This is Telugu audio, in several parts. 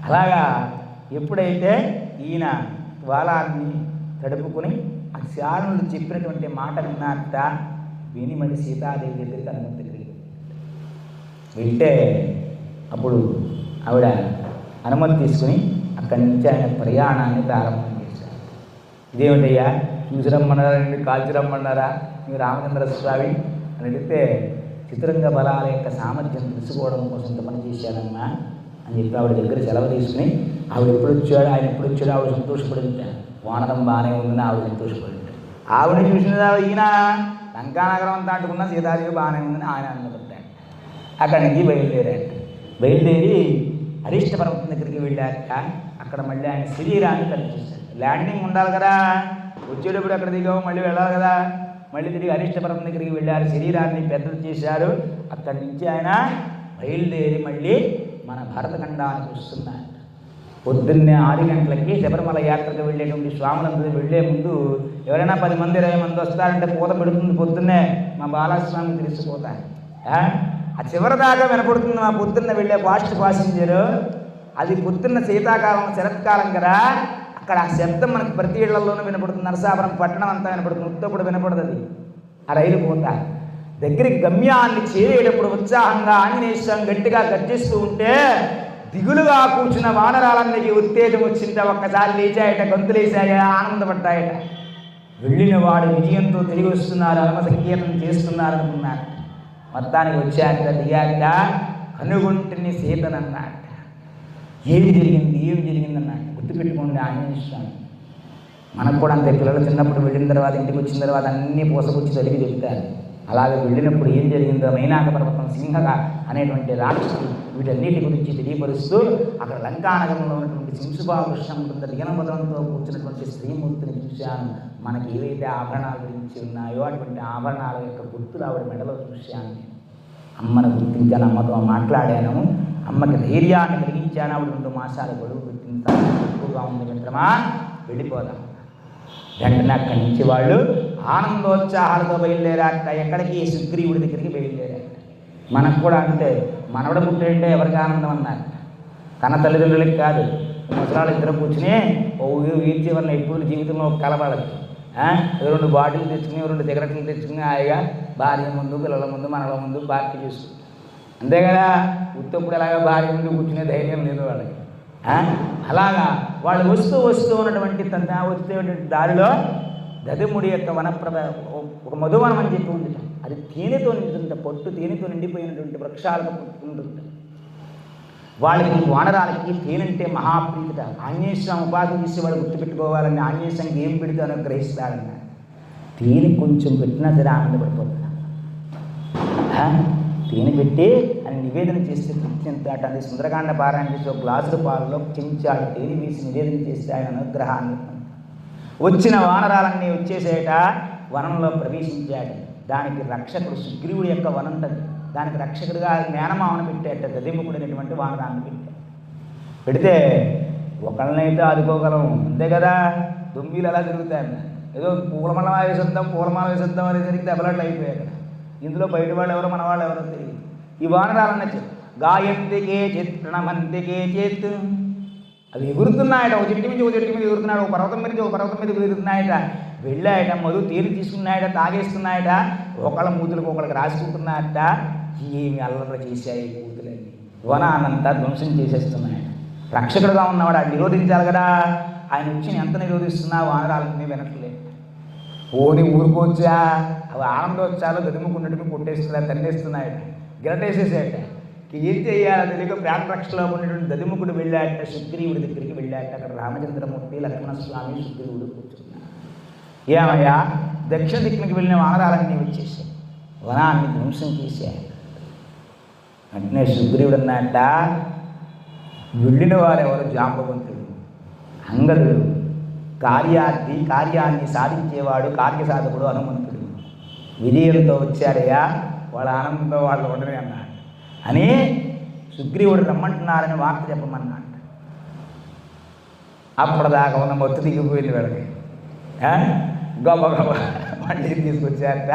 అలాగా ఎప్పుడైతే ఈయన ద్వారాన్ని తడుపుకొని ఆ శారణులు చెప్పినటువంటి మాట విన్నాక విని మరి సీతాదేవి దగ్గరికి అనుమతి వింటే అప్పుడు ఆవిడ అనుమతి తీసుకుని అక్కడి నుంచి ఆయన ప్రయాణాన్ని ప్రారంభం చేశారు. ఇదేమిటయ్యా చూసి రమ్మన్నారా, కాల్చి రమ్మన్నారా మీరు రామచంద్ర స్వామి అని అడిగితే చతురంగ బలాల యొక్క సామర్థ్యం తెలుసుకోవడం కోసం ఇంత పని చేశానమ్మా అని చెప్పి ఆవిడ దగ్గర సెలవు తీసుకుని ఆవిడ ఎప్పుడు వచ్చాడు ఆయన ఎప్పుడు వచ్చాడు ఆవిడ సంతోషపడి ఉంటాను. వానరం బాగానే ఉందని ఆవిడ సంతోషపడి ఉంటాడు. ఆవిడ చూసిన ఈయన లంకానగరం అంతా అంటుకున్న సీతాదేవి బాగానే ఉందని ఆయన అనుకుంటాడు. అక్కడి నుంచి బయలుదేరి అరిష్ట పర్వతం దగ్గరికి వెళ్ళాక అక్కడ మళ్ళీ ఆయన శరీరాన్ని కలిసేశాడు. ల్యాండింగ్ ఉండాలి కదా, వచ్చేటప్పుడు అక్కడ దిగావు మళ్ళీ వెళ్ళాలి కదా, మళ్ళీ తిరిగి అరిష్ట పర్వతం దగ్గరికి వెళ్ళారు. శరీరాన్ని పెద్దలు చేశారు. అక్కడి నుంచి ఆయన బయలుదేరి మళ్ళీ మన భరతఖండానికి వస్తున్నాడు. పొద్దున్నే 6 గంటలకి శబరిమల యాత్రకు వెళ్ళేటువంటి స్వాములందరూ వెళ్ళే ముందు ఎవరైనా 10 మంది 20 మంది వస్తారంటే పూత పెడుతుంది పొద్దున్నే మా బాలస్వామి తెలిసిపోతారు. ఆ చివరి దాకా వినపడుతుంది మా పొద్దున్న వెళ్ళే ఫాస్ట్ ప్యాసింజరు. అది పొద్దున్న శీతాకాలం శరత్కాలం కదా, అక్కడ ఆ శబ్దం మనకు ప్రతి ఇళ్లలోనూ వినపడుతుంది. నరసాపురం పట్టణం అంతా వినపడుతుంది, ఉత్తప్పుడు వినపడదు. అది ఆ రైలు పోత దగ్గరికి గమ్యాన్ని చేరేటప్పుడు ఉత్సాహంగా ఆంజనేయ స్వామి గట్టిగా గర్జిస్తూ ఉంటే దిగులుగా కూర్చున్న వానరాలన్నీ ఉత్తేజం వచ్చింటే ఒక్కసారి లేచాయట, గొంతులేసాయ, ఆనందపడ్డాయట. వెళ్ళిన వాడు విజయంతో తిరిగి వస్తున్నారు, హనుమ సంకీర్తనం చేస్తున్నారు అనుకున్నారు. మొత్తానికి వచ్చాక దిగాక కనుగొంటిని సీతనన్నాట. ఏమి జరిగిందన్నాడు. గుర్తుపెట్టుకోండి ఆంజనేయ స్వామి. మనకు కూడా అంతే, పిల్లలు చిన్నప్పుడు వెళ్ళిన తర్వాత ఇంటికి వచ్చిన తర్వాత అన్నీ పూసకొచ్చి చదివి చెప్తారు. అలాగే వెళ్ళినప్పుడు ఏం జరిగిందో మైనాక పర్వతం సింహక అనేటువంటి రాక్షసుడు వీటన్నిటి గురించి తెలియపరుస్తూ అక్కడ లంకానగరంలో ఉన్నటువంటి శింశుభావృక్షం దిగనపదంతో కూర్చున్నటువంటి శ్రీమూర్తిని చూశాను. మనకి ఏవైతే ఆభరణాల గురించి ఉన్నాయో అటువంటి ఆభరణాల యొక్క గుర్తులు ఆవిడ మెడలో చూశాను. అమ్మను గుర్తించాను, అమ్మతో మాట్లాడాను, అమ్మకి ధైర్యాన్ని కలిగించాను. ఆవిడ 2 మాసాల గడువు పెట్టింది. ఎక్కువగా ఉంది మిత్రమా, వెళ్ళిపోదాం. వెంటనే అక్కడి నుంచి వాళ్ళు ఆనందోత్సాహాలతో బయలుదేరాక ఎక్కడికి సుగ్రీవుడి దగ్గరికి బయలుదేరాక. మనకు కూడా అంతే, మనవడ పుట్టేంటే ఎవరికి ఆనందం అన్నారు, తన తల్లిదండ్రులకి కాదు. ముసలాళ్ళు ఇద్దరు కూర్చుని వీర్చివరణ ఎప్పుడు జీవితంలో కలబడదు. 2 బాటిల్ తెచ్చుకుని 2 సిగరెట్లు తెచ్చుకుని హాయిగా భార్య ముందు పిల్లల ముందు మనల ముందు పార్టీ చేసుకుంటారు. అంతే కదా, ఉత్తప్పుడు ఎలాగా భార్య ముందు కూర్చునే ధైర్యం లేదు వాళ్ళకి. అలాగా వాళ్ళు వస్తూ ఉన్నటువంటి వచ్చేటువంటి దారిలో దదిముడి యొక్క వనప్రభ ఒక మధువనం అని చెప్పి ఉంది. అది తేనెతో నిండుతుంట, పొట్టు తేనెతో నిండిపోయినటువంటి వృక్షాలకు పుట్టుకుంటుంది. వాళ్ళకి వానరాలకి తేనంటే మహాప్రీతిట. ఆంజనేయ స్వామి ఉపాధి చేసి వాళ్ళు గుర్తుపెట్టుకోవాలని ఆంజనేయ స్వామికి ఏం పెడితే అనుగ్రహిస్తాడన్న తేనె కొంచెం పెట్టినా సరే ఆనందపడిపోతున్నా. తేనె పెట్టి అని నివేదన చేస్తే తృప్తి అది సుందరకాండ పారాయణ చేసి ఒక గ్లాసుల పాలలో చెంచాడు తేనె వేసి నివేదన చేస్తే ఆయన అనుగ్రహాన్ని వచ్చిన వానరాలన్నీ వచ్చేసేట వనంలో ప్రవేశించాడు. దానికి రక్షకుడు సుగ్రీవుడి యొక్క వనంటది. దానికి రక్షకుడిగా మేనమామను పెట్టాట, దదిముఖుడైనటువంటి వానరాన్ని పెట్టాడు. పెడితే ఒకళ్ళనైతే ఆదుకోగలం, అంతే కదా, దొంబీలు అలా తిరుగుతాయి. ఏదో పూలమాల వేసేద్దాం అనేసరికి దెబ్బలాట్లు అయిపోయాయి. ఇందులో బయట వాళ్ళు ఎవరో మన వాళ్ళు ఎవరో తెలియదు. ఈ వానరాలన్న గాయంతికే చిత్ ప్రణమంతికే చేత్ అవి ఎగురుతున్నాయట. ఒక చెట్టు మీద ఎగురుతున్నాడు, ఒక పర్వతం మీద ఎగురుతున్నాయట. వెళ్ళాయట, మధు తేనె తీసుకున్నాయట, తాగేస్తున్నాయట, ఒకళ్ళ మూతులకు ఒకళ్ళకి రాసుకుంటున్నాయట. ఏమి అల్లర్లు చేశాయి కూతులన్నీ, వనానంతా ధ్వంసం చేసేస్తున్నాయట. రక్షకుడుగా ఉన్నవాడు అది నిరోధించాలి కదా. ఆయన వచ్చి ఎంత నిరోధిస్తున్నా వానరాలన్నీ వినట్లేదు. ఓని ఊరుకోవచ్చా, అవి ఆనందోత్సాలు గదిముకున్నట్టుగా కొట్టేస్తున్నాయి, తన్నేస్తున్నాయట, గిరటేసేసాయట. ఏం చేయాలో తెలియక ప్రాణరక్షలో ఉన్నటువంటి దదిముఖుడు వెళ్ళాట, సుగ్రీవుడి దగ్గరికి వెళ్ళాట. అక్కడ రామచంద్రమూర్తి, లక్ష్మణస్వామి, సుగ్రీవుడు కూర్చున్నారు. ఏమయ్యా, దక్షిణ దిక్కునికి వెళ్ళిన వానరాలన్నీ వచ్చేసాయి, వనాన్ని ధ్వంసం చేశాయి. వెంటనే సుగ్రీవుడు అన్నట్ట, వెళ్ళిన వారెవరు జాంబవంతుడు, అంగదుడు, కార్యాన్ని సాధించేవాడు, కార్యసాధకుడు హనుమంతుడు. విజయంతో వచ్చారయ్యా, వాళ్ళ ఆనందంతో వాళ్ళు ఉండని అన్నాడు అని సుగ్రీవుడు రమ్మంటున్నారని వార్త చెప్పమన్నాడు. అప్పటిదాకా ఉన్న మొత్తం దిగిపోయింది వీళ్ళకి. గొప్ప మళ్ళీ తీసుకొచ్చారట,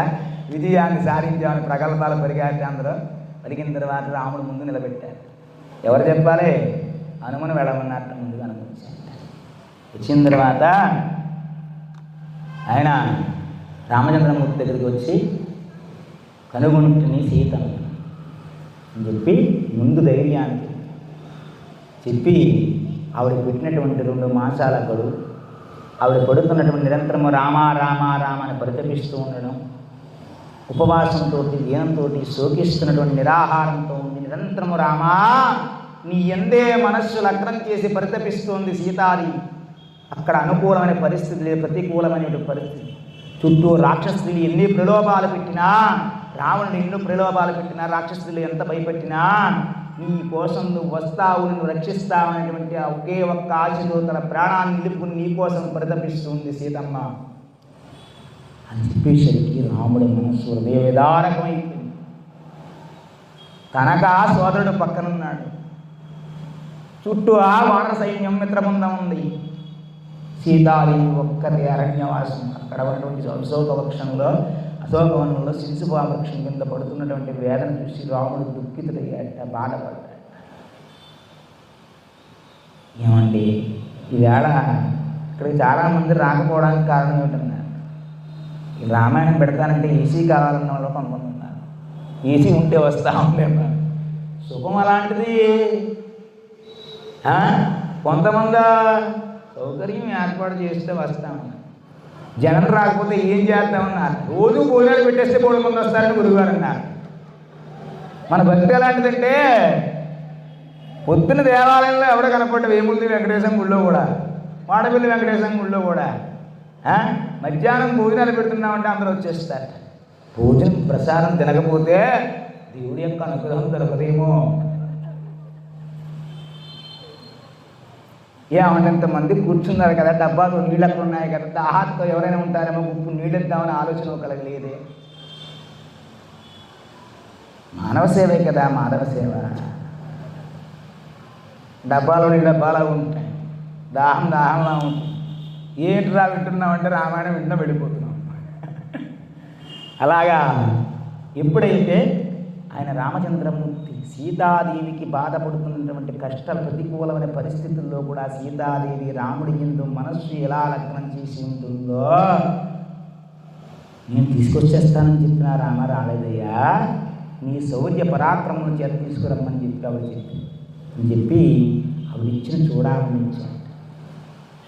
విజయాన్ని సాధించామని ప్రగల్భాలు పెరిగారట. అందరూ పెరిగిన తర్వాత రాముడు ముందు నిలబెట్టారు. ఎవరు చెప్పాలి? హనుమను వెళ్ళమన్నట్టు ముందుగా అనుకుంటాను. వచ్చిన తర్వాత ఆయన రామచంద్రమూర్తి దగ్గరికి వచ్చి కనుగొంటుని సీతను అని చెప్పి ముందు ధైర్యానికి చెప్పి ఆవిడ పెట్టినటువంటి 2 మాసాల గడువు, ఆవిడ పడుతున్నటువంటి నిరంతరము రామా రామా రామ అని పరితపిస్తూ ఉండడం, ఉపవాసంతో దీనంతో శోకిస్తున్నటువంటి నిరాహారంతో ఉంది. నిరంతరము రామా నీ ఎందే మనస్సు లగ్నం చేసి పరితపిస్తోంది సీతాది. అక్కడ అనుకూలమైన పరిస్థితి లేదు, ప్రతికూలమైన పరిస్థితి. చుట్టూ రాక్షసులు ఎన్ని ప్రలోభాలు పెట్టినా, రావణుడు ఎన్నో ప్రలోభాలు పెట్టినా, రాక్షసులు ఎంత భయపెట్టినా నీ కోసం నువ్వు వస్తావు, నువ్వు రక్షిస్తావనేటువంటి ఒకే ఒక్క ఆశతో తన ప్రాణాన్ని నిలుపుకుని నీ కోసం పరితపిస్తుంది సీతమ్మ అని చెప్పేసరికి రాముడి మనస్సు హృదయ విదారకమైపోయింది. కనుక సోదరుడు పక్కనున్నాడు, చుట్టూ ఆ వానర సైన్యం మిత్రబృందం ఉంది. సీతాదేవి ఒక్కరి అరణ్యవాసం అక్కడ ఉన్నటువంటి అశోకవనంలో శిశుపా వృక్షం కింద పడుతున్నటువంటి వేదన చూసి రాముడు దుఃఖితుడయ్యాట, బాధపడ్డాడు. ఏమండి ఈవేళ ఇక్కడికి చాలామంది రాకపోవడానికి కారణం ఏమిటన్నారు? ఈ రామాయణం పెడతానంటే ఏసీ కావాలన్న వాళ్ళు కొంతమంది ఉన్నారు. ఏసీ ఉంటే వస్తూ ఉండేవారు. సుఖం అలాంటిది. కొంతమంది సౌకర్యం ఏర్పాటు చేస్తే వస్తామన్నారు. జనం రాకపోతే ఏం చేద్దామన్నారు. రోజు భోజనాలు పెట్టేస్తే 3 మంది వస్తారని గురువుగారు అన్నారు. మన భక్తి ఎలాంటిదంటే పొద్దున్న దేవాలయంలో ఎవడ కనపడ్డ వేములది వెంకటేశం గుళ్ళో కూడా, మాడపల్లి వెంకటేశం గుళ్ళో కూడా మధ్యాహ్నం భోజనాలు పెడుతున్నామంటే అందరూ వచ్చేస్తారు. భోజనం ప్రసాదం తినకపోతే దేవుడి యొక్క అనుగ్రహం దొరకదేమో. ఏమంటే ఇంతమంది కూర్చున్నారు కదా, డబ్బాతో నీళ్ళు అక్కడ ఉన్నాయి కదా, దాహాతో ఎవరైనా ఉంటారేమో, ఉప్పు నీళ్ళు ఇద్దామని ఆలోచన కలగలేదే. మానవ సేవే కదా మాధవ సేవ. డబ్బాలో నీళ్ళు డబ్బాలా ఉంటాయి, దాహంలా ఉంటుంది. ఏంటిరా వింటున్నామంటే రామాయణం వింటున్నా వెళ్ళిపోతున్నాం. అలాగా ఎప్పుడైతే ఆయన రామచంద్రమూర్తి సీతాదేవికి బాధపడుతున్నటువంటి ప్రతికూలమైన పరిస్థితుల్లో కూడా సీతాదేవి రాముడి యందు మనస్సు ఎలా లగ్నం చేసి ఉంటుందో, నేను తీసుకొచ్చేస్తానని చెప్పిన రామ రాలేదయ్యా, నీ శౌర్య పరాక్రమం చేత తీసుకురమ్మని చెప్పి ఆవిడ అని చెప్పి ఆవిడ ఇచ్చిన చూడాలని ఇచ్చాడు.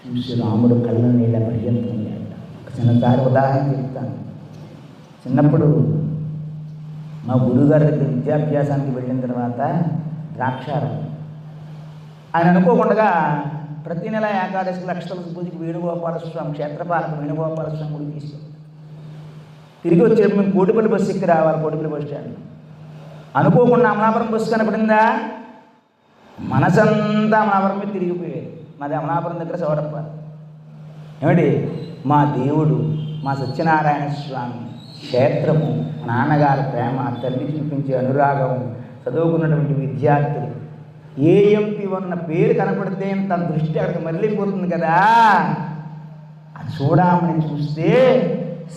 చూసి రాముడు కళ్ళ నీళ్ళ పర్యంతం అయ్యాడు. ఒక చిన్నసారి ఉదాహరణ చెప్తాను. చిన్నప్పుడు మా గురువుగారి దగ్గర విద్యాభ్యాసానికి వెళ్ళిన తర్వాత ద్రాక్షారం ఆయన అనుకోకుండా ప్రతి నెల ఏకాదశి లక్షల పూజకి వేణుగోపాలస్వామి క్షేత్రపాలక వేణుగోపాలస్వామి గుడికి తీసుకెళ్ళి తిరిగి వచ్చేటప్పుడు మేము కోటిపల్లి బస్సు ఎక్కి రావాలి. కోటిపల్లి బస్ స్టాండ్ అనుకోకుండా అమలాపురం బస్సు కనపడిందా, మనసంతా అమలాపురం మీద తిరిగిపోయేది. మాది అమలాపురం దగ్గర సౌరప్ప. ఏమిటి మా దేవుడు, మా సత్యనారాయణ స్వామి క్షేత్రము, నాన్నగారి ప్రేమ, తల్లి చూపించే అనురాగం, చదువుకున్నటువంటి విద్యార్థులు, ఏఎంపీ ఉన్న పేరు కనపడితే తన దృష్టి అక్కడికి మళ్ళీపోతుంది కదా. అది చూడమని చూస్తే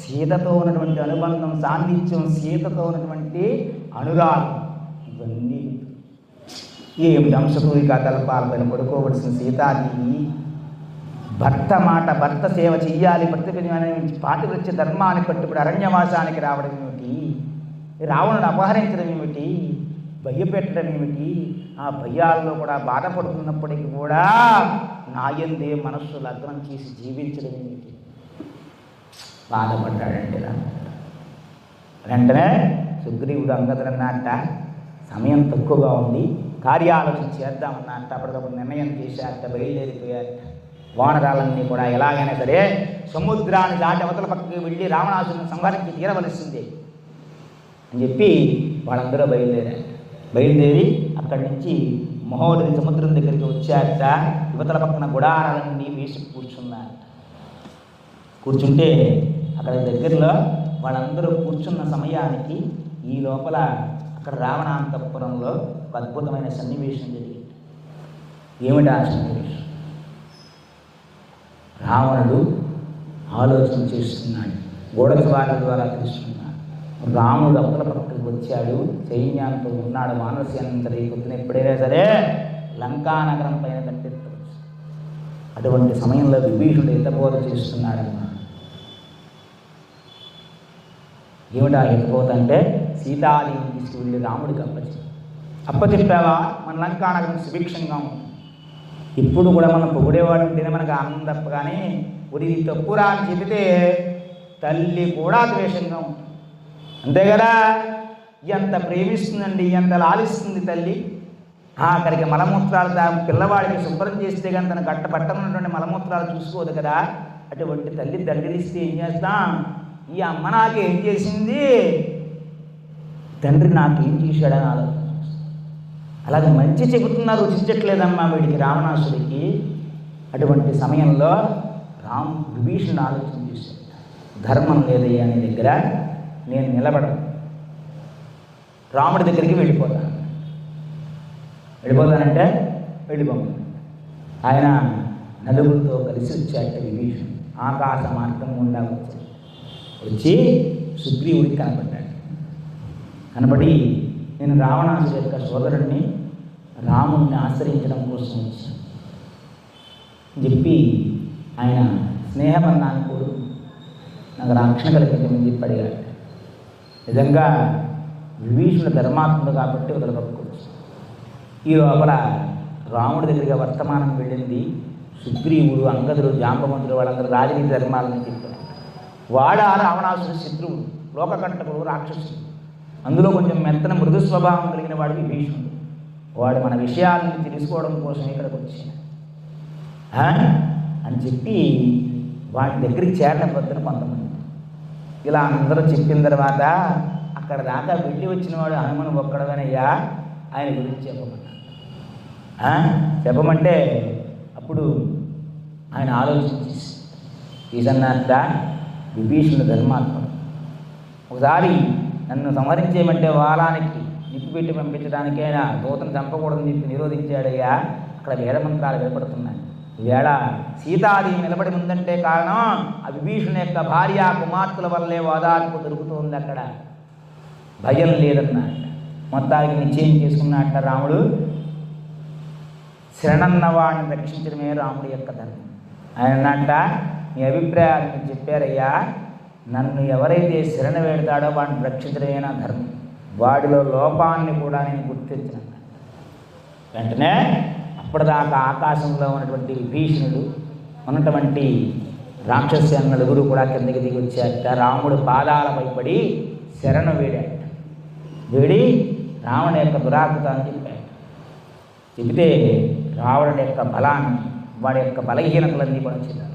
సీతతో ఉన్నటువంటి అనుబంధం, సాన్నిధ్యం, సీతతో ఉన్నటువంటి అనురాగం, ఇవన్నీ ఏమిటి అంశపూరిక కల్పాలను పడుకోవలసిన సీతాదేవి భర్త మాట, భర్త సేవ చెయ్యాలి, పాతివృత్య ధర్మాన్ని కట్టుబడి అరణ్యవాసానికి రావడం ఏమిటి, రావణుడు అపహరించడం ఏమిటి, భయపెట్టడం ఏమిటి, ఆ భయాల్లో కూడా బాధపడుతున్నప్పటికీ కూడా నాయందే మనస్సు లగ్నం చేసి జీవించడం ఏమిటి, బాధపడ్డాడంటే. వెంటనే సుగ్రీవుడు అంగదుడన్నట్ట సమయం తక్కువగా ఉంది, కార్యాలోచన చేద్దామన్నట్ట అప్పటికప్పుడు నిర్ణయం చేశారట, బయలుదేరిపోయారట. వానరాలన్నీ కూడా ఎలాగైనా సరే సముద్రాన్ని దాటి అవతల పక్కకి వెళ్ళి రావణాసురుని సంహరించి తీరవలసిందే అని చెప్పి వాళ్ళందరూ బయలుదేరి అక్కడి నుంచి మహోదరి సముద్రం దగ్గరికి వచ్చారట. యువతల పక్కన గుడారాలన్నీ వేసి కూర్చుంటే అక్కడ దగ్గరలో వాళ్ళందరూ కూర్చున్న సమయానికి ఈ లోపల అక్కడ రావణాంతపురంలో ఒక అద్భుతమైన సన్నివేశం జరిగింది. ఏమిటా సన్నివేశం? రావణుడు ఆలోచన చేస్తున్నాడు, గోడద్వారాల ద్వారా తెలుస్తున్నాడు. రాముడు అవతల పక్కకి వచ్చాడు, సైన్యంతో ఉన్నాడు, మానస్యంతరి పొద్దున ఎప్పుడైనా సరే లంకానగరం పైన కట్టెత్తవచ్చు. అటువంటి సమయంలో విభీషణుడు హితబోధ చేస్తున్నాడన్నమాట. ఏమిటా హితబోధ అంటే సీతాదేవిని తీసుకువెళ్ళి రాముడికి అప్పచెప్పావా మన లంకానగరం సుభిక్షంగా ఉంది. ఇప్పుడు కూడా మనం పొగిడేవాడు ఉంటేనే మనకు ఆనందం తప్ప, కానీ ఇది తప్పురా అని చెబితే తల్లి కూడా ద్వేషంగా ఉంటుంది. అంతే కదా, ఎంత ప్రేమిస్తుందండి, ఎంత లాలిస్తుంది తల్లి. అక్కడికి మలమూత్రాలు పిల్లవాడికి శుభ్రం చేస్తే కానీ తన గట్ట పట్టనటువంటి మలమూత్రాలు చూసుకోదు కదా. అటువంటి తల్లి దండ్రిస్తే ఏం చేస్తాం, ఈ అమ్మ నాకేం చేసింది, తండ్రి నాకేం చేశాడని ఆలోచన. అలాగే మంచి చెబుతున్నా రుచించట్లేదమ్మా వీడికి, రావణాసుడికి. అటువంటి సమయంలో విభీషణుడు ఆలోచన చేశాడు, ధర్మం లేదయ్యా నీ దగ్గర, నేను నిలబడను, రాముడి దగ్గరికి వెళ్ళిపోతానంటే వెళ్ళిపోమని. ఆయన నలుగురితో కలిసి వచ్చాట విభీషణుడు. ఆకాశ మార్గం గుండా వచ్చి సుగ్రీవుడికి కనబడి నేను రావణాసుడి యొక్క సోదరుడిని, రాముడిని ఆశ్రయించడం కోసం వచ్చాను చెప్పి ఆయన స్నేహబంధాన్ని కూడా నాకు రక్షణ కల్పించమని చెప్పి అడిగాడు. నిజంగా విభీషణుడు ధర్మాత్ముడు కాబట్టి వదలపట్టుకోవచ్చు. ఈ లోపల రాముడి దగ్గరికి వర్తమానం వెళ్ళింది. సుగ్రీవుడు, అంగదుడు, జాంబవంతుడు వాళ్ళందరూ రాజనీతి ధర్మాలని చెప్పారు. వాడా రావణాసుడు శత్రువుడు, లోకకంటకుడు, రాక్షసుడు. అందులో కొంచెం మెత్తన మృదు స్వభావం కలిగిన వాడు విభీషణుడు. వాడు మన విషయాలను తెలుసుకోవడం కోసం ఇక్కడికి వచ్చాడు అని చెప్పి వాడి దగ్గరికి చేరలేకపోతున్న కొంతమంది. ఇలా అందరూ చెప్పిన తర్వాత అక్కడ దాకా వెళ్ళి వచ్చిన వాడు హనుమను ఒక్కడగానయ్యా, ఆయన గురించి చెప్పమంటే అప్పుడు ఆయన ఆలోచించి ఈసన్నట్ట విభీషణుడు ధర్మాత్ముడు. ఒకసారి నన్ను సంహరించేయమంటే వాలానికి నిప్పు పెట్టి పంపించడానికైనా దూతను చంపకూడదని చెప్పి నిరోధించాడయ్యా. అక్కడ వేదమంత్రాలు వినపడుతున్నాయి. ఈవేళ సీతాదేవి నిలబడి ఉందంటే కారణం ఆ విభీషణుని యొక్క భార్య కుమార్తెల వల్లే ఓదార్పు దొరుకుతుంది. అక్కడ భయం లేదన్నమాట. మొత్తానికి నిశ్చయం చేసుకున్నట్ట రాముడు, శరణన్న వాడిని రక్షించడమే రాముడి యొక్క ధర్మం. ఆయన అన్నట్ట మీ అభిప్రాయాలు మీరు చెప్పారయ్యా, నన్ను ఎవరైతే శరణ వేడతాడో వాడిని రక్షించడమే నా ధర్మం, వాడిలో లోపాన్ని కూడా నేను గుర్తించిన. వెంటనే అప్పటిదాకా ఆకాశంలో ఉన్నటువంటి విభీషణుడు, ఉన్నటువంటి రాక్షస నలుగురు కూడా కిందకి దిగి వచ్చాక రాముడు పాదాలపై పడి శరణు వేడి రావణుడి యొక్క దురాకృతాన్ని చెప్పాడు. చెబితే రావణుడి యొక్క బలాన్ని, వాడి యొక్క బలహీనతలన్నీ కూడా చెప్పారు.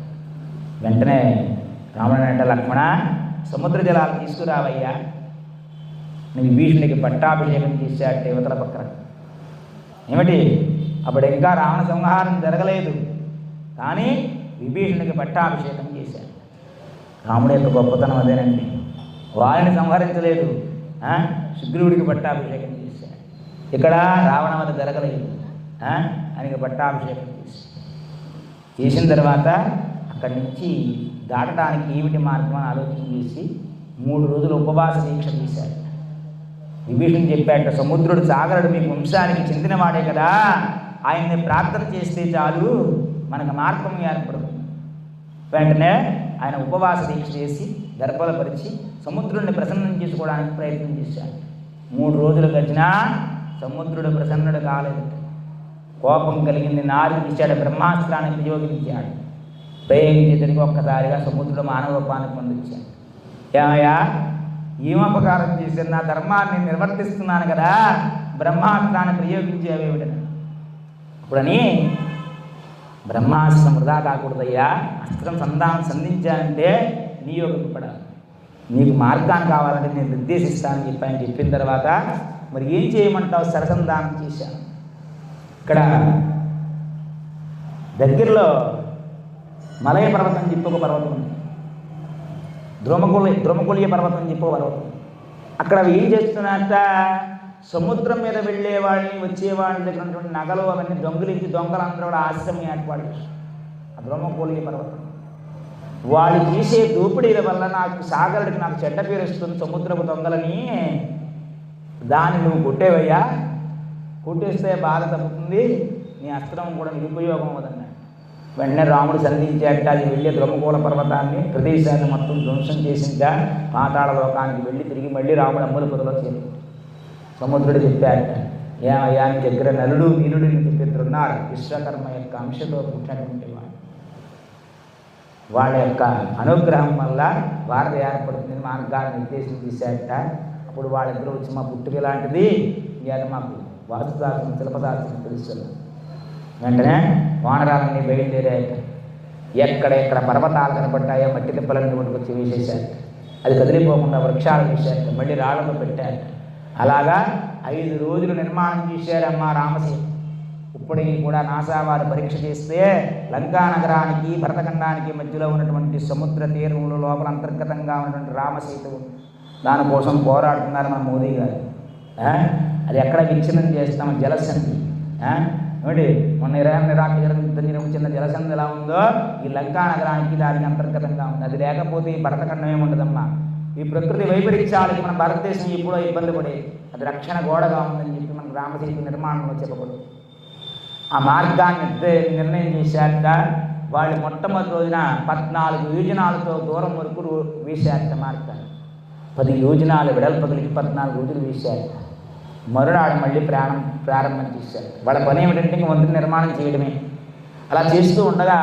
వెంటనే రావణుడు అంటే, లక్ష్మణ సముద్ర జలాలు తీసుకురావయ్యా, నేను విభీషణుడికి పట్టాభిషేకం చేశాడు దేవతల పక్కన. ఏమిటి అప్పుడు ఇంకా రావణ సంహారం జరగలేదు, కానీ విభీషణుడికి పట్టాభిషేకం చేశాడు. రాముడి యొక్క గొప్పతనం అదేనండి. వారిని సంహరించలేదు, సుగ్రీవుడికి పట్టాభిషేకం చేశాడు. ఇక్కడ రావణవధ జరగలేదు, ఆయనకి పట్టాభిషేకం చేసిన తర్వాత అక్కడి నుంచి దాటడానికి ఏమిటి మార్గం అని ఆలోచన చేసి 3 రోజులు ఉపవాస దీక్ష తీశాడు. విభీషణుడు చెప్పాట, సముద్రుడు సాగరుడు మీ వంశానికి చెందినవాడే కదా, ఆయన్ని ప్రార్థన చేస్తే చాలు మనకు మార్గం ఏర్పడుతుంది. వెంటనే ఆయన ఉపవాస దీక్ష చేసి గర్భలపరిచి సముద్రుడిని ప్రసన్నం చేసుకోవడానికి ప్రయత్నం చేశాడు. 3 రోజులు గడిచినా సముద్రుడు ప్రసన్నుడు కాలేదు. కోపం కలిగింది, నారి తీశాడు, బ్రహ్మాస్త్రాన్ని ప్రయోగించాడు. ప్రయోగించి తిరిగి ఒక్కసారిగా సముద్రుడు మానవ రూపాన్ని పొందించాడు. ఏమయ్యా, ఏమపకారం చేశాను, నా ధర్మాన్ని నిర్వర్తిస్తున్నాను కదా, బ్రహ్మాస్త్రాన్ని ప్రయోగించేవేమిటని. ఇప్పుడని బ్రహ్మాస్త్రం వృధా కాకూడదయ్యా, అస్త్రం సంధించానంటే నియోగింపడాలి, నీకు మార్గాన్ని కావాలంటే నేను నిర్దేశిస్తానని చెప్పాను. చెప్పిన తర్వాత మరి ఏం చేయమంటావు, సరసంధానం చేశాను. ఇక్కడ దగ్గరలో మలయ పర్వతం చెప్పి ఒక పర్వతం ఉంది, ద్రోమకుల్య పర్వతం చెప్పి ఒక పర్వతం. అక్కడ ఏం చేస్తున్నట్ట, సముద్రం మీద వెళ్ళే వాళ్ళని వచ్చేవాళ్ళ దగ్గర ఉన్నటువంటి నగలు అవన్నీ దొంగలందరూ కూడా ఆశ్రమం ఏర్పాటు చేస్తారు. ఆ ద్రోమకుల్య పర్వతం వాళ్ళు చేసే దోపిడీల వల్ల సాగరుడికి నాకు చెడ్డ పేరు వస్తుంది, సముద్రపు దొంగలని. దాన్ని నువ్వు కొట్టేవయ్యా, కొట్టేస్తే బాధ తప్పుతుంది, నీ అస్త్రం కూడా నిరుపయోగం అవుతుందన్నాడు. వెంటనే రాముడు సంధించాట. అది వెళ్ళి ద్రౌమకూల పర్వతాన్ని ప్రదేశాన్ని మొత్తం ధ్వంసం చేసిందా. పాతాళ లోకానికి వెళ్ళి తిరిగి మళ్ళీ రాముడు అంబులపురలో చేరుకుంటాడు. సముద్రుడు చెప్పాట, ఏమయ్యా నీ దగ్గర నలుడు నీలుడు చెప్పిద్దరున్నారు, విశ్వకర్మ యొక్క అంశతో పుట్టినటువంటి వాడు, వాళ్ళ యొక్క అనుగ్రహం వల్ల భారత ఏర్పడుతుంది మార్గాన్ని నిర్దేశం చేశాట. అప్పుడు వాళ్ళిద్దరూ వచ్చి మా పుట్టుక లాంటిది, ఇవాళ మాకు వాస్తుశాస్త్రం శిల్పశాస్త్రం తెలుసు. వెంటనే వానరాలన్నీ బయలుదేరాక ఎక్కడెక్కడ పర్వతాలు కనపడ్డాయో మట్టి తిప్పలన్నీ కొట్టుకొచ్చి వేసేశారు. అది కదిలిపోకుండా వృక్షాలు వేశారు, మళ్ళీ రాళ్ళను పెట్టారు. అలాగా 5 రోజులు నిర్మాణం చేశారమ్మా రామసేన. ఇప్పటికీ కూడా నాసా వారు పరీక్ష చేస్తే లంకా నగరానికి భరతఖండానికి మధ్యలో ఉన్నటువంటి సముద్ర తీరంలో లోపల అంతర్గతంగా ఉన్నటువంటి రామసేతు దానికోసం పోరాడుతున్నారు మన మోదీ గారు. అది ఎక్కడ విచ్ఛిన్నం చేస్తాం జలసంధి. ఏమిటి మొన్న ఇరాక్ చిన్న జలసంధి ఎలా ఉందో ఈ లంకా నగరానికి దానికి అంతర్గతంగా ఉంది. అది లేకపోతే ఈ భరతఖండం ఏముండదమ్మా. ఈ ప్రకృతి వైపరీత్యాలకి మన భారతదేశం ఎప్పుడో ఇబ్బంది పడేది. అది రక్షణ గోడగా ఉందని చెప్పి మనకు రామసేతు నిర్మాణంలో చెప్పబడు. ఆ మార్గాన్ని నిర్ణయం చేశాక వాళ్ళు మొట్టమొదటి రోజున 14 యోజనాలతో దూరం వరకు వేశారట మార్గాన్ని. 10 యోజనాలు వెడల్పగలిగి 14 రోజులు వేశారు. మరునాడు మళ్ళీ ప్రారంభం చేశారు. వాళ్ళ పని ఏమిటంటే ఇంక వంతెన నిర్మాణం చేయడమే. అలా చేస్తూ ఉండగా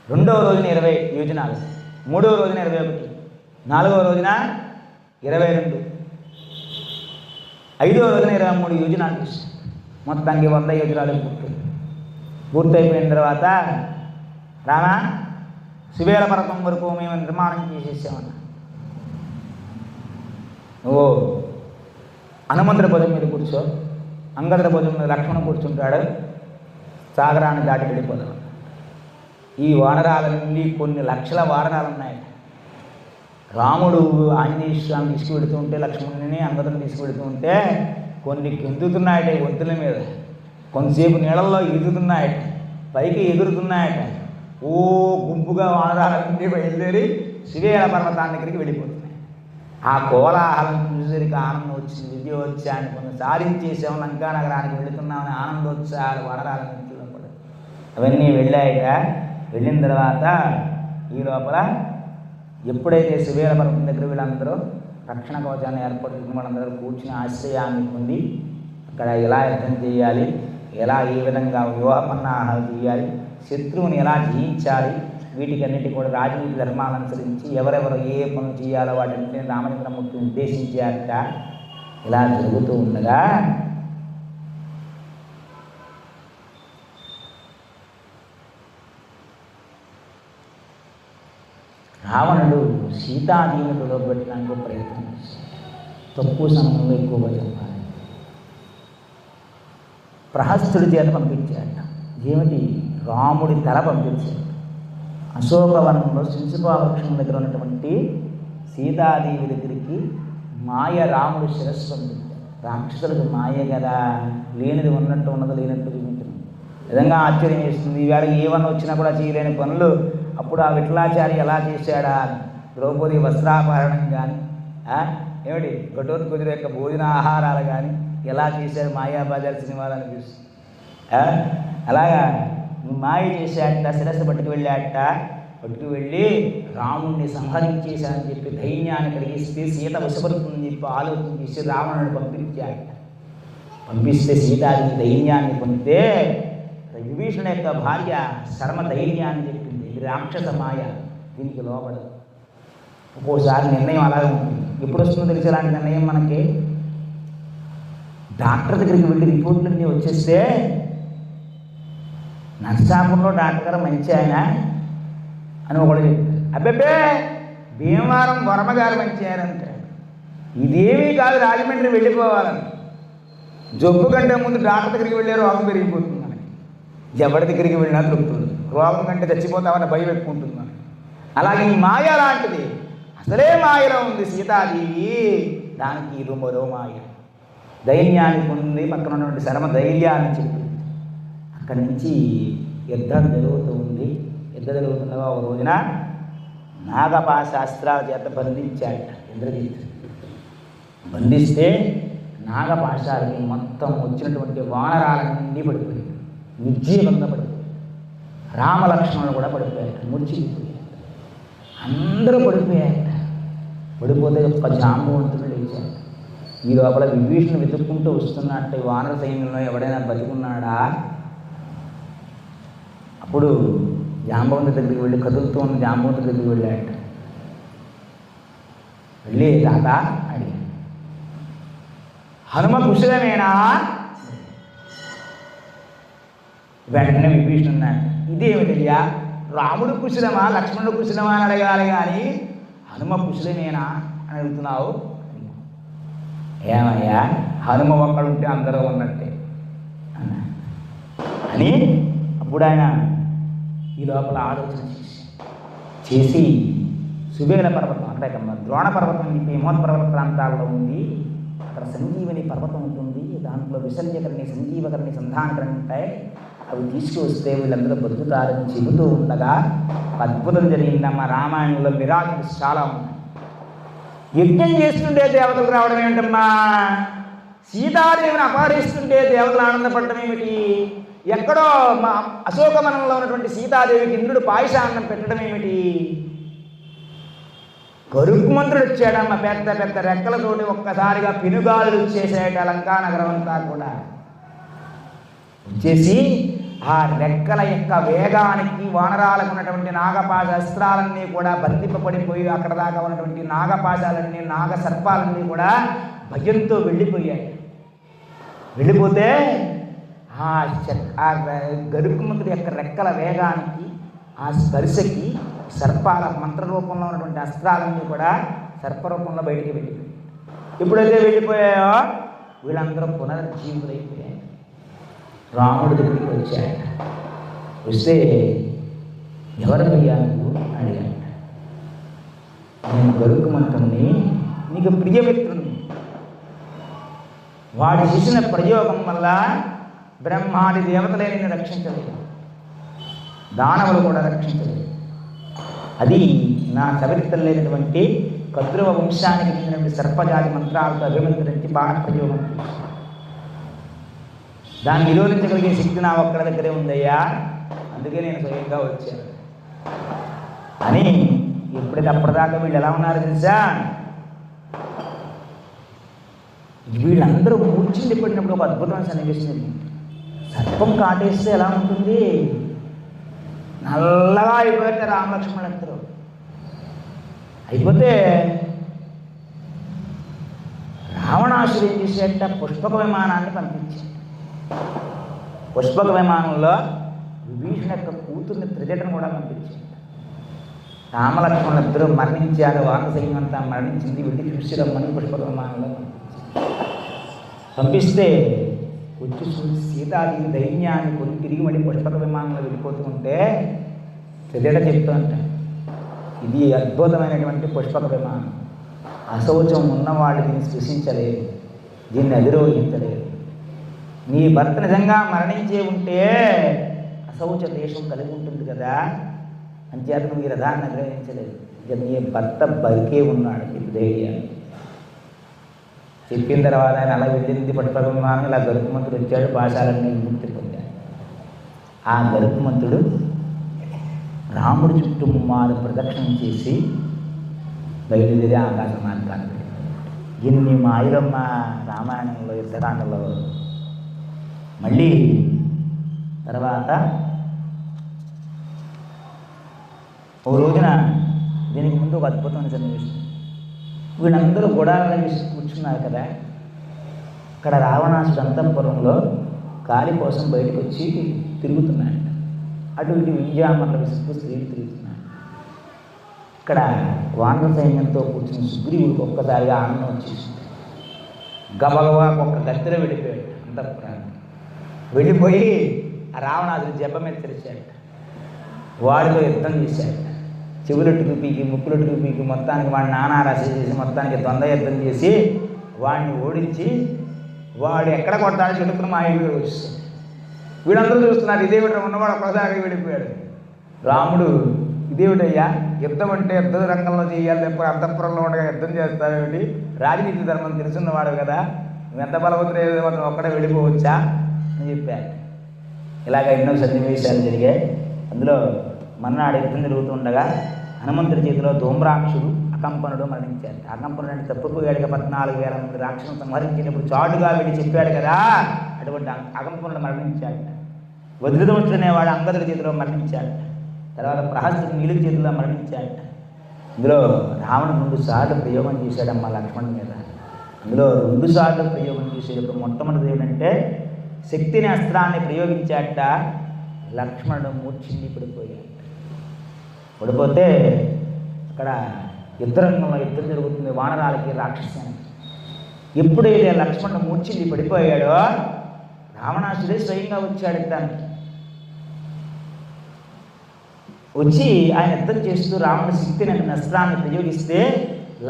2వ రోజున 20 యోజనాలు, 3వ రోజున 21, 4వ రోజున 22, 5వ రోజున 23 యోజనాలు చేశారు. మొత్తానికి 100 యోజనాలు పూర్తయిపోయిన తర్వాత రామా శివేల పర్వతం వరకు మేము నిర్మాణం చేసేసామన్నా. నువ్వు హనుమంతుడి భుజం మీద కూర్చో, అంగదుడి భుజం మీద లక్ష్మణ కూర్చుంటాడు, సాగరాన్ని దాటి వెళ్ళిపోదాం. ఈ వానరాల నుండి కొన్ని లక్షల వానరాలు ఉన్నాయి. రాముడు ఆంజనేయ స్వామి తీసుకువెడుతూ ఉంటే, లక్ష్మణుని అంగదుని తీసుకువెడుతూ ఉంటే కొన్ని గెంతుతున్నాయట వంతుల మీద, కొంతసేపు నీళ్ళల్లో ఎదుగుతున్నాయట, పైకి ఎగురుతున్నాయట. ఓ గుంపుగా వానరాల నుండి బయలుదేరి శివేల పర్వతాన్ని దగ్గరికి వెళ్ళిపోతున్నాయి. ఆ కోలాహలం చూసేసరికి ఆనందం వచ్చింది. విజయోత్సాహాన్ని కొంచెం సాధించేసాం, లంకా నగరానికి వెళుతున్నామని ఆనందోత్సాహాలు వనరాల నుంచి లోపల అవన్నీ వెళ్ళాయట. వెళ్ళిన తర్వాత ఈ లోపల ఎప్పుడైతే శివేల పర్వతం దగ్గర వీళ్ళందరూ రక్షణ కవచాన్ని ఏర్పాటు చేసిన వాళ్ళందరూ కూర్చుని ఆశ్రయాన్ని పొంది అక్కడ ఎలా యుద్ధం చేయాలి, ఎలా ఏ విధంగా వ్యూహపన్నాహాలు చేయాలి, శత్రువుని ఎలా జయించాలి, వీటికన్నిటి కూడా రాజనీతి ధర్మాలను అనుసరించి ఎవరెవరు ఏ పనులు చేయాలో వాటిని రామచంద్రమూర్తి ఉద్దేశించాక ఇలా జరుగుతూ ఉండగా రావణుడు సీతాదేవిని కుదరబెట్టడానికి ప్రయత్నం చేశాడు. తక్కువ సమయంలో ఎక్కువగా చెప్పాలి. ప్రహస్తుడి చేత పంపించాడు. ఏమిటి? రాముడి తల పంపించాడు. అశోకవనంలో శింశుపావృక్షం దగ్గర ఉన్నటువంటి సీతాదేవి దగ్గరికి మాయ రాముడు శిరస్సు పంపించాడు. రాక్షసులకు మాయ కదా, లేనిది ఉన్నట్టు ఉన్నది లేనట్టు చూపించడం విధంగా ఆశ్చర్యం చేస్తుంది. ఈవేళ ఏమన్నా వచ్చినా కూడా చేయలేని పనులు అప్పుడు ఆ విఠలాచారి ఎలా చేశాడా? ద్రౌపది వస్త్రాపహరణం కానీ, ఏమిటి ఘటోత్కచుడి యొక్క భోజన ఆహారాలు కానీ ఎలా చేశాడు మాయాబజార్ సినిమాలు అనిపిస్తుంది. అలాగా మాయ చేశాట, శిరస్సు పట్టుకు వెళ్ళాట. పట్టుకు వెళ్ళి రాముడిని సంహరించేశానని చెప్పి ధైర్యాన్ని కలిగిస్తే సీత వశపడుతుందని చెప్పి ఆలోచన చేసి రావణుడిని పంపించాట. పంపిస్తే సీతాదేవి ధైర్యాన్ని పొందితే విభీషణ యొక్క భార్య శర్మ ధైర్యాన్ని చెప్పింది. ఇది రాక్షస మాయ, దీనికి లోపడదు. ఒక్కోసారి నిర్ణయం అలాగే ఉంటుంది. ఎప్పుడు వస్తుందో తెలిసి అలాంటి నిర్ణయం మనకి డాక్టర్ దగ్గరికి వెళ్ళి రిపోర్ట్లన్నీ వచ్చేస్తే నర్సాపురంలో డాక్టర్ గారు మంచి ఆయన అని ఒకడు చెప్పారు. అబ్బే భీమవరం వర్మగారు మంచి ఆయన అంటారు. ఇదేమీ కాదు, రాజమండ్రి వెళ్ళిపోవాలని. జబ్బు కంటే ముందు డాక్టర్ దగ్గరికి వెళ్ళే రోగం పెరిగిపోతుంది మనకి. ఎవరి దగ్గరికి వెళ్ళినా తృప్తుంది. రోగం కంటే చచ్చిపోతామని భయం ఎక్కువ ఉంటుంది మనకి. అలాగే ఈ మాయ లాంటిది, అసలే మాయలో ఉంది సీతాదేవి, దానికి ఇది మరో మాయ. ధైర్యాన్ని పొంది పక్కన ఉన్నటువంటి శర్మ ధైర్యాన్ని చెప్పి అక్కడి నుంచి యుద్ధం జరుగుతూ ఉంది. యుద్ధం జరుగుతుండగా ఒక రోజున నాగపాశాస్త్రాల చేత బంధించాట ఇంద్రజిత్. బంధిస్తే నాగపాశాలకి మొత్తం వచ్చినటువంటి వానరాలన్నీ పడిపోయాయి, నిర్జీవంగా పడిపోయాయి. రామలక్ష్మణులు కూడా పడిపోయారు, మూర్చిపోయారు. అందరూ పడిపోయారట. పడిపోతే ఒక్క జాంబవంతుడు లేచారు. ఈ లోపల విభీషణుడు వెతుక్కుంటూ వస్తున్నట్టు వానర సైన్యంలో ఎవడైనా బతికున్నాడా? అప్పుడు జాంబవంతుడి దగ్గరికి వెళ్ళి, కదులుతూ ఉన్న జాంబవంతుడి దగ్గరికి వెళ్ళాట. వెళ్ళి తాత అడిగాడు, హనుమ కుశలమేనా? వెంటనే విభీషణుడు అన్నాడు, ఇదేమిటయ్యా, రాముడు కుశలమా లక్ష్మణుడు కుశలమా అని అడగాలి కానీ హనుమ కుశలమేనా అని అడుగుతున్నావు? ఏమయ్యా, హనుమ ఒక్కడుంటే అందరూ ఉన్నట్టే అన్నా అని అప్పుడు ఆయన ఈ లోపల ఆలోచన చేసి సుబేల పర్వతం, అంటే ద్రోణ పర్వతం చెప్పి హిమవత్ పర్వత ప్రాంతాల్లో ఉంది. అక్కడ సంజీవని పర్వతం ఉంటుంది, దాంట్లో విసర్జకరణి సంజీవకరణి సంధానకరణి ఉంటాయి. అవి తీసుకువస్తే వీళ్ళందరూ బతుకుతారని చెబుతూ ఉండగా అద్భుతం జరిగిందమ్మా. రామాయణంలో మిరాకిల్స్ చాలా ఉన్నాయి. యజ్ఞం చేస్తుంటే దేవతలు రావడం ఏమిటమ్మా? సీతాదేవిని అపహరిస్తుంటే దేవతలు ఆనందపడటం ఏమిటి? ఎక్కడో మా అశోకవనంలో ఉన్నటువంటి సీతాదేవికి ఇంద్రుడు పాయసాన్నం పెట్టడం ఏమిటి? గరుత్మంతుడు వచ్చాడమ్మ, పెద్ద పెద్ద రెక్కలతోటి ఒక్కసారిగా పెనుగాలులు వచ్చేసాడు లంకా నగరం అంతా కూడా. వచ్చేసి ఆ రెక్కల యొక్క వేగానికి వానరాలకు ఉన్నటువంటి నాగపాశ అస్త్రాలన్నీ కూడా బంధింపబడిపోయి అక్కడ దాకా ఉన్నటువంటి నాగపాశాలన్నీ నాగ సర్పాలన్నీ కూడా భయంతో వెళ్ళిపోయాయి. వెళ్ళిపోతే ఆ గరుత్మంతుడి యొక్క రెక్కల వేగానికి, ఆ స్పర్శకి సర్పాల మంత్రరూపంలో ఉన్నటువంటి అస్త్రాలన్నీ కూడా సర్పరూపంలో బయటికి వెళ్ళిపోయాయి. ఎప్పుడైతే వెళ్ళిపోయాయో వీళ్ళందరూ పునర్జీవులైపోయాయి. రాముడి దగ్గరికి వచ్చాడు. వస్తే ఎవరు అయ్యాను అడిగాడు. నేను గరుత్మంతుడిని, నీకు ప్రియమిత్రుడిని. వాడు చేసిన ప్రయోగం వల్ల బ్రహ్మాది దేవతలే నిన్ను రక్షించలేదు, దానవులు కూడా రక్షించలేదు. అది నా చరిత్రలో లేనటువంటి కద్రువ వంశానికి చెందినటువంటి సర్పజాతి మంత్రాలతో అభిమంత్రించి బాణ ప్రయోగం. దాన్ని నిరోధించగలిగే శక్తి నా ఒక్కడి దగ్గరే ఉందయ్యా, అందుకే నేను స్వయంగా వచ్చాను అని. ఎప్పుడైతే అప్పటిదాకా వీళ్ళు ఎలా ఉన్నారు తెలుసా? వీళ్ళందరూ మూర్ఛిండి పడినప్పుడు ఒక అద్భుతమైన సన్నివేశం. సర్పం కాటేస్తే ఎలా ఉంటుంది? నల్లగా అయిపోతే రామలక్ష్మణులందరూ అయిపోతే రావణాసుడు ఏం చేసేట, పుష్పక విమానాన్ని పంపించాడు. పుష్పక విమానంలో విభీషణ యొక్క కూతుర్ని త్రిజటను కూడా పంపించాడు. రామలక్ష్మణులిద్దరూ మరణించారు, వానర సైన్యం అంతా మరణించింది, వెళ్ళి చూసి రమ్మని పుష్పక విమానంలో పంపిస్తే వచ్చి చూసి సీతాదేవి దైన్యాన్ని కొని తిరిగి మళ్ళీ పుష్పక విమానంలో వెళ్ళిపోతూ ఉంటే త్రిజట చెప్తూ ఉంటాడు, ఇది అద్భుతమైనటువంటి పుష్పక విమానం, అశౌచం ఉన్నవాళ్ళు దీన్ని స్పృశించలేదు, దీన్ని అధిరోహించలేదు. నీ భర్త నిజంగా మరణించే ఉంటే అశౌచ దేశం కలిగి ఉంటుంది కదా, అంచేత నువ్వు ఈ రథాన్ని అధిరోహించలేదు, ఇక నీ భర్త బరికే ఉన్నాడు నీకు ధైర్యాన్ని చెప్పిన తర్వాత ఆయన అలా వెళ్ళింది పుష్పక విమానం. ఇలా గరుత్మంతుడు వచ్చాడు, పాశాలన్నీ విముక్తి పొందాడు. ఆ గరుత్మంతుడు రాముడి చుట్టూ 3 ప్రదక్షిణం చేసి బయలుదేరి ఆకాశ మార్గాన్ని ఎన్ని మాయలమ్మ రామాయణంలో యుద్ధకాండలో. మళ్ళీ తర్వాత ఓ రోజున దీనికి ముందు ఒక అద్భుతమైన సన్నివేశం. వీళ్ళందరూ గుడాలను వేసి కూర్చున్నారు కదా, అక్కడ రావణాసుడు అంతఃపురంలో గాలి కోసం బయటకు వచ్చి తిరుగుతున్నాడు. అటు ఇటు వింజామర్ల విసుగు స్త్రీలు తిరుగుతున్నాడు. ఇక్కడ వానర సైన్యంతో కూర్చున్న సుగ్రీవుడికి ఒక్కసారిగా ఆనందం వచ్చేసింది. గబగబా ఒక్క గద్దెలో వెళ్ళిపోయాడు అంతఃపురాన్ని. వెళ్ళిపోయి ఆ రావణాసుడి జబ్బ మీద తెరిచాడు, వాడితో యుద్ధం చేశాడు. చెవులెట్టుకు పీకి ముక్కులెట్టుకు పీకి మొత్తానికి వాడిని నానా రస చేసి మొత్తానికి ద్వంద్వ యుద్ధం చేసి వాడిని ఓడించి వాడు ఎక్కడ కొట్టాడో చెడుకుని మా ఇంటికి వచ్చేసాడు. వీళ్ళందరూ చూస్తున్నారు, ఇదేమిటో ఉన్నవాడు ఒక్కసారిగా వెళ్ళిపోయాడు. రాముడు ఇదేమిటయ్యా, యుద్ధం అంటే యుద్ధ రంగంలో చేయాలి, ఎప్పుడు అంతఃపురంలో ఉండగా యుద్ధం చేస్తావేమిటి, రాజనీతి ధర్మం తెలుసున్నవాడు కదా, నువ్వెంత బలవంతుడు మాత్రం ఒక్కడే వెళ్ళిపోవచ్చా అని చెప్పారు. ఇలాగ ఎన్నో సన్నివేశాలు జరిగాయి. అందులో మన్నాడు యుద్ధం జరుగుతుండగా హనుమంతుడి చేతిలో ధూమ్రాక్షుడు అకంపనుడు మరణించాడు. అకంపనుడు అంటే తప్పిపోయాడు. 14,000 మంది రాక్షసులను సంహరించేటప్పుడు చాటుగా వెళ్ళి చెప్పాడు కదా, అటువంటి అకంపనుడు మరణించాడు. వజ్రధనుడు అనేవాడు అంగదుడి చేతిలో మరణించాడు. తర్వాత ప్రహస్తుడు నీలుడి చేతిలో మరణించాడు. ఇందులో రావణుడు 2 సార్లు ప్రయోగం చేశాడమ్మా లక్ష్మణుడి మీద. అందులో 2 సార్లు ప్రయోగం చేసేటప్పుడు మొట్టమొదటి ఏమిటంటే శక్తిని అస్త్రాన్ని ప్రయోగించాట. లక్ష్మణుడు మూర్ఛిల్లి పడిపోయాడు. పడిపోతే అక్కడ యుద్ధరంగంలో యుద్ధం జరుగుతుంది వానరాలకి రాక్షసానికి. ఎప్పుడైతే లక్ష్మణుడు మూర్ఛిల్లి పడిపోయాడో రావణాసుడే స్వయంగా వచ్చాడు యుద్ధానికి. వచ్చి ఆయన యుద్ధం చేస్తూ రావణుడు శక్తిని అస్త్రాన్ని ప్రయోగిస్తే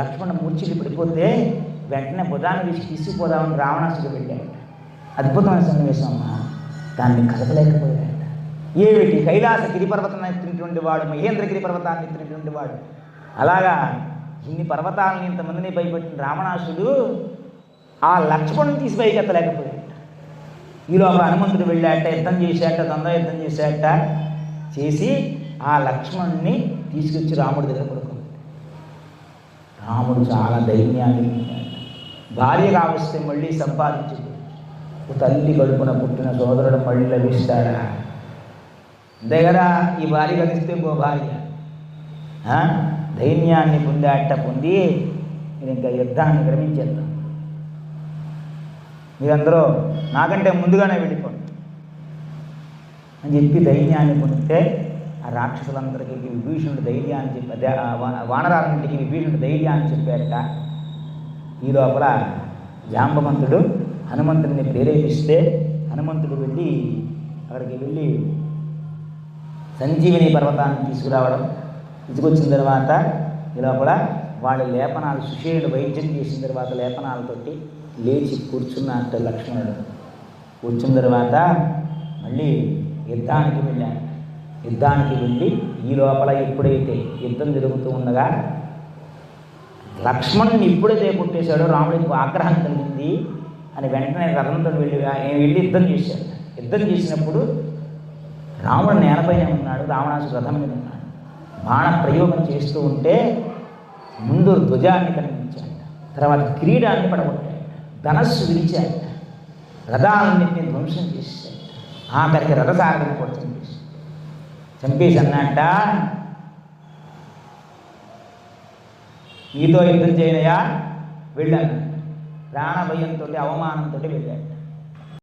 లక్ష్మణుడు మూర్ఛిల్లి పడిపోతే వెంటనే బుధాన్ని వేసి తీసుకుపోదామని రావణాసుడు వెళ్ళాడు. అద్భుతమైన సన్నివేశం అమ్మా. దాన్ని కదపలేకపోయాడు. ఏమిటి కైలాస గిరిపర్వతాన్ని ఎత్తినటువంటి వాడు, మహేంద్రగిరి పర్వతాన్ని ఎత్తినటువంటి వాడు, అలాగా ఇన్ని పర్వతాలను ఇంతమందిని భయపెట్టిన రావణాసుడు ఆ లక్ష్మణుని తీసి పైకి ఎత్తలేకపోయాడు. ఈలోగా హనుమంతుడు వెళ్ళాట, యుద్ధం చేశాట, ద్వంద్వ యుద్ధం చేశాట. చేసి ఆ లక్ష్మణుని తీసుకొచ్చి రాముడి దగ్గర పడుకున్నాడు. రాముడు చాలా ధైర్యాన్ని భార్య కావస్తే మళ్ళీ సంపాదించుకు తల్లి కడుపున పుట్టిన సోదరుడు మళ్ళీ లభిస్తాడా? దగ్గర ఈ భార్య కలిస్తే ఇంకో భార్య. ధైర్యాన్ని పొంది మీరు ఇంకా యుద్ధాన్ని విరమించేద్దాం, మీరందరూ నాకంటే ముందుగానే వెళ్ళిపోండి అని చెప్పి ధైర్యాన్ని పొందితే ఆ రాక్షసులందరికీ విభీషణుడు ధైర్యాన్ని చెప్పి వానరాలన్నింటికి విభీషణుడు ధైర్యాన్ని చెప్పారట. ఈ లోపల జాంబవంతుడు హనుమంతుడిని ప్రేరేపిస్తే హనుమంతుడు వెళ్ళి అక్కడికి వెళ్ళి సంజీవిని పర్వతాన్ని తీసుకురావడం. తీసుకొచ్చిన తర్వాత ఈ లోపల వాళ్ళ లేపనాలు సుషేయుడు వైద్యం చేసిన తర్వాత లేపనాలతోటి లేచి కూర్చున్నట్టు లక్ష్మణుడు. కూర్చున్న తర్వాత మళ్ళీ యుద్ధానికి వెళ్ళాను. యుద్ధానికి వెళ్ళి ఈ లోపల ఎప్పుడైతే యుద్ధం జరుగుతూ ఉండగా లక్ష్మణుని ఎప్పుడైతే కొట్టేశాడో రాముడికి ఆగ్రహం కలిగింది అని వెంటనే రథంతో వెళ్ళి యుద్ధం చేశాడు. యుద్ధం చేసినప్పుడు రాముడు నేలపైనే ఉన్నాడు, రావణాసుడు రథం మీద ఉన్నాడు. బాణ ప్రయోగం చేస్తూ ఉంటే ముందు ధ్వజాన్ని కనిపించాడు, తర్వాత కిరీటాన్ని పడగొట్టాడు, ధనస్సు విరిచాడు, రథాలన్నింటినీ ధ్వంసం చేశాడు. ఆఖరికి రథసారథిని కూడా చంపేసి అన్నట్ట, నీతో యుద్ధం చేయనయా వెళ్ళాను. ప్రాణభయంతో అవమానంతో వెళ్ళాడు.